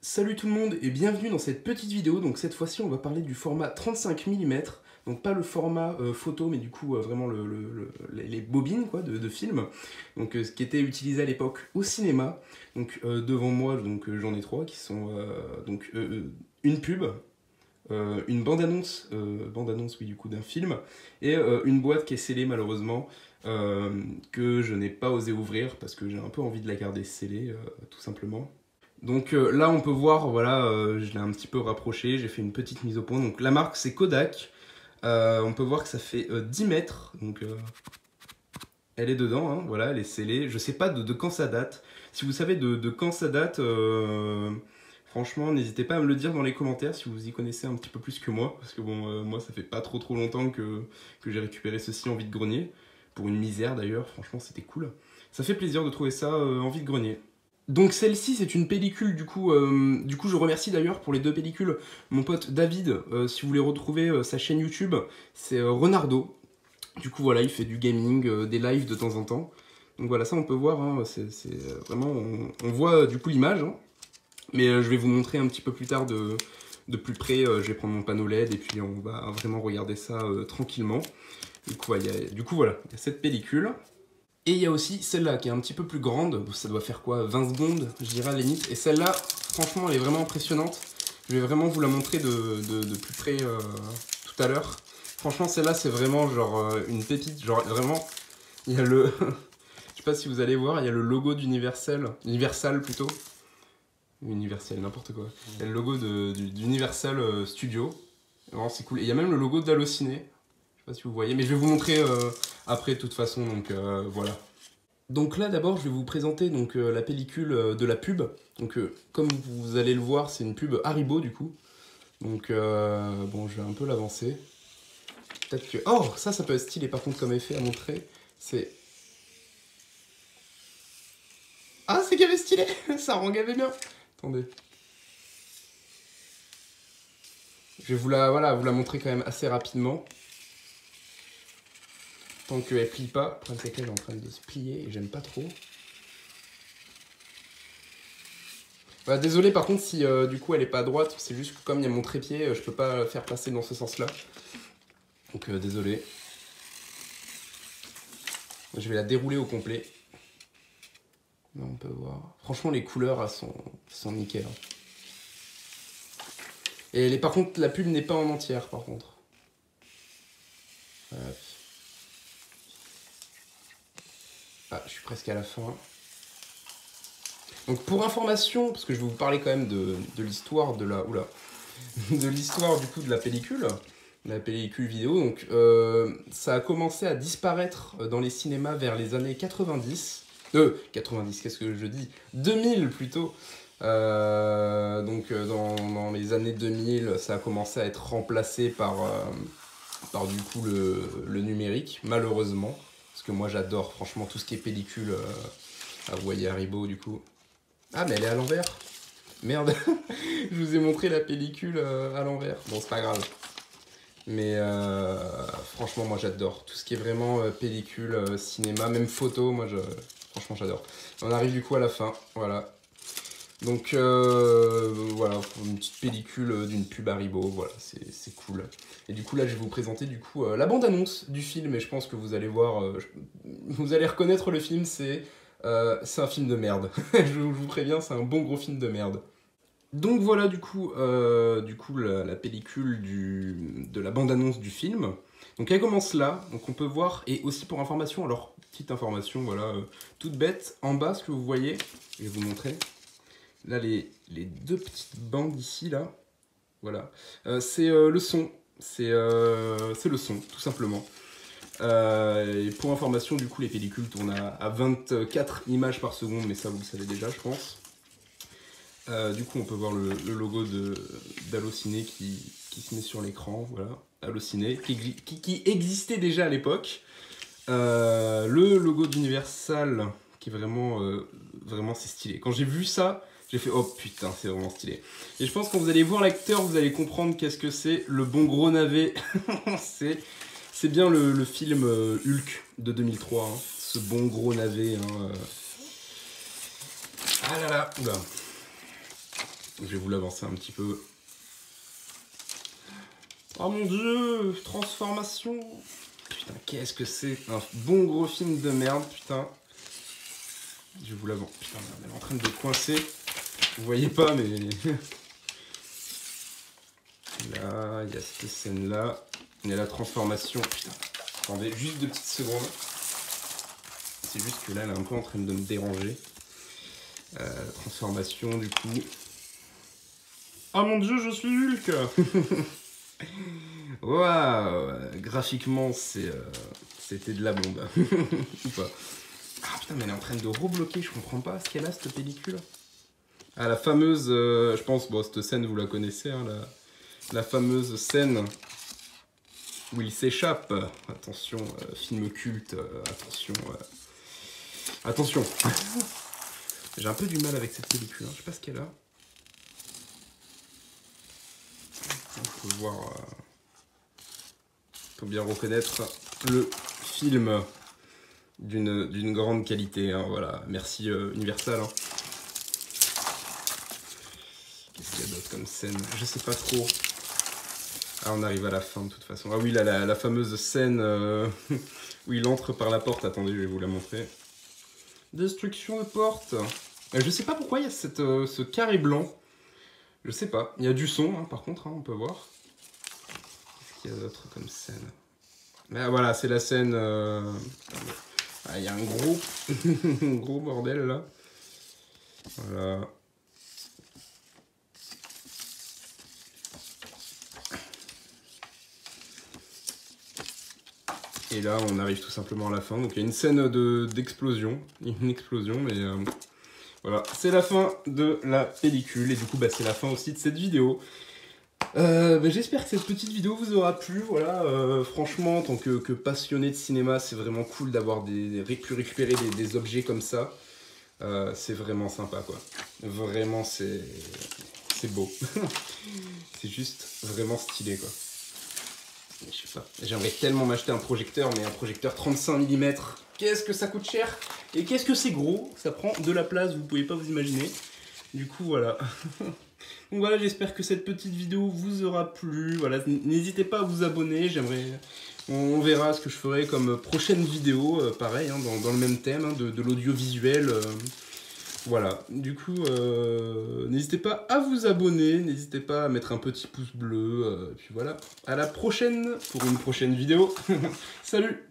Salut tout le monde et bienvenue dans cette petite vidéo. Donc cette fois-ci on va parler du format 35 mm, donc pas le format photo mais du coup vraiment les bobines quoi, de film, donc ce qui était utilisé à l'époque au cinéma. Donc devant moi j'en ai trois qui sont une pub, une bande-annonce oui du coup d'un film, et une boîte qui est scellée malheureusement, que je n'ai pas osé ouvrir parce que j'ai un peu envie de la garder scellée tout simplement. Donc là on peut voir, voilà, je l'ai un petit peu rapproché, j'ai fait une petite mise au point. Donc la marque c'est Kodak, on peut voir que ça fait 10 mètres, donc elle est dedans, hein, voilà, elle est scellée. Je sais pas de quand ça date, si vous savez de quand ça date, franchement n'hésitez pas à me le dire dans les commentaires si vous y connaissez un petit peu plus que moi, parce que bon, moi ça fait pas trop longtemps que j'ai récupéré ceci en vide-grenier, pour une misère d'ailleurs, franchement c'était cool. Ça fait plaisir de trouver ça en vide-grenier. Donc celle-ci c'est une pellicule, du coup je remercie d'ailleurs pour les deux pellicules mon pote David, si vous voulez retrouver sa chaîne YouTube, c'est Renardo. Du coup voilà, il fait du gaming, des lives de temps en temps. Donc voilà, ça on peut voir, hein, vraiment, on voit du coup l'image, hein. Mais je vais vous montrer un petit peu plus tard de plus près, je vais prendre mon panneau LED et puis on va vraiment regarder ça tranquillement. Du coup, voilà, il y a cette pellicule. Et il y a aussi celle-là qui est un petit peu plus grande, ça doit faire quoi, 20 secondes, je dirais à la limite. Et celle-là, franchement, elle est vraiment impressionnante. Je vais vraiment vous la montrer de plus près tout à l'heure. Franchement, celle-là, c'est vraiment genre une pépite. Genre vraiment, il y a le... je sais pas si vous allez voir, il y a le logo d'Universal, Universal plutôt. Universal, n'importe quoi. Il y a le logo d'Universal Studio. Vraiment, c'est cool. Et il y a même le logo d'Allociné. Je sais pas si vous voyez, mais je vais vous montrer après de toute façon, donc voilà. Donc là d'abord je vais vous présenter donc, la pellicule de la pub. Donc comme vous allez le voir, c'est une pub Haribo du coup. Donc bon, je vais un peu l'avancer. Peut-être que... Oh, ça peut être stylé par contre comme effet à montrer. C'est... Ah, c'est gavé stylé. Ça rend gavé bien. Attendez. Je vais vous la montrer quand même assez rapidement. Tant qu'elle plie pas. Le problème c'est qu'elle est en train de se plier et j'aime pas trop. Voilà, désolé par contre si du coup elle est pas à droite, c'est juste que comme il y a mon trépied, je peux pas faire passer dans ce sens-là. Donc désolé. Je vais la dérouler au complet. Là on peut voir. Franchement les couleurs sont nickel. Et par contre la pub n'est pas en entière par contre. Ah, je suis presque à la fin. Donc pour information, parce que je vais vous parler quand même de l'histoire de la... Oula. De l'histoire du coup de la pellicule vidéo. Donc ça a commencé à disparaître dans les cinémas vers les années 90. 90, qu'est-ce que je dis, 2000 plutôt. Dans les années 2000, ça a commencé à être remplacé par du coup le numérique, malheureusement. Parce que moi j'adore franchement tout ce qui est pellicule. Vous voyez Haribo du coup. Ah mais elle est à l'envers. Merde, je vous ai montré la pellicule à l'envers. Bon, c'est pas grave. Mais franchement, moi j'adore. Tout ce qui est vraiment pellicule, cinéma, même photo, franchement j'adore. On arrive du coup à la fin, voilà. Donc voilà, pour une petite pellicule d'une pub Haribo, voilà, c'est cool. Et du coup là, je vais vous présenter du coup la bande-annonce du film, et je pense que vous allez voir, vous allez reconnaître le film, c'est un film de merde. Je vous préviens, c'est un bon gros film de merde. Donc voilà du coup la pellicule de la bande-annonce du film. Donc elle commence là, donc on peut voir, et aussi pour information, alors petite information, voilà, toute bête, en bas ce que vous voyez, je vais vous montrer, là les deux petites bandes ici là, voilà, c'est le son, c'est le son tout simplement. Et pour information du coup les pellicules tournent à 24 images par seconde, mais ça vous le savez déjà je pense. Du coup, on peut voir le logo d'Allociné qui se met sur l'écran, voilà, Allociné, qui existait déjà à l'époque. Le logo d'Universal, qui est vraiment, vraiment c'est stylé. Quand j'ai vu ça, j'ai fait oh putain, c'est vraiment stylé. Et je pense que quand vous allez voir l'acteur, vous allez comprendre qu'est-ce que c'est, le bon gros navet. c'est bien le film Hulk de 2003, hein, ce bon gros navet. Hein, Ah là là, oula. Je vais vous l'avancer un petit peu. Oh mon dieu, transformation. Putain, qu'est-ce que c'est? Un bon gros film de merde, putain. Je vais vous l'avancer. Putain, elle est en train de coincer. Vous voyez pas, mais... Là, il y a cette scène-là. Il y a la transformation. Putain, attendez, juste 2 petites secondes. C'est juste que là, elle est un peu en train de me déranger. La transformation, du coup... Oh mon dieu, je suis Hulk. Waouh, graphiquement, c'était de la bombe. Ou pas. Ah putain, mais elle est en train de rebloquer, je comprends pas ce qu'elle a, cette pellicule. Ah, la fameuse, je pense, bon, cette scène, vous la connaissez, hein, la fameuse scène où il s'échappe. Attention, film culte, attention. Attention. J'ai un peu du mal avec cette pellicule, hein, je sais pas ce qu'elle a. On peut voir... faut bien reconnaître le film d'une grande qualité, hein, voilà, merci Universal. Hein. Qu'est-ce qu'il y a d'autre comme scène? Je sais pas trop. Ah, on arrive à la fin de toute façon. Ah oui, là, la fameuse scène où il entre par la porte. Attendez, je vais vous la montrer. Destruction de porte. Je sais pas pourquoi il y a ce carré blanc. Je sais pas. Il y a du son, hein, par contre, hein, on peut voir. Qu'est-ce qu'il y a d'autre comme scène? Mais voilà, c'est la scène... Ah, il y a un gros, gros bordel là. Voilà. Et là, on arrive tout simplement à la fin. Donc il y a une scène d'explosion. Une explosion, mais voilà. C'est la fin de la pellicule. Et du coup, bah, c'est la fin aussi de cette vidéo. J'espère que cette petite vidéo vous aura plu. Voilà, franchement, en tant que passionné de cinéma, c'est vraiment cool d'avoir pu récupérer des objets comme ça. C'est vraiment sympa, quoi. Vraiment, c'est beau. C'est juste vraiment stylé, quoi. Je sais pas. J'aimerais tellement m'acheter un projecteur, mais un projecteur 35 mm. Qu'est-ce que ça coûte cher? Et qu'est-ce que c'est gros? Ça prend de la place, vous pouvez pas vous imaginer. Du coup, voilà. Donc voilà, j'espère que cette petite vidéo vous aura plu. Voilà, n'hésitez pas à vous abonner. On verra ce que je ferai comme prochaine vidéo, pareil, hein, dans le même thème, hein, de l'audiovisuel. Voilà, du coup, n'hésitez pas à vous abonner, n'hésitez pas à mettre un petit pouce bleu, et puis voilà, à la prochaine pour une prochaine vidéo. Salut!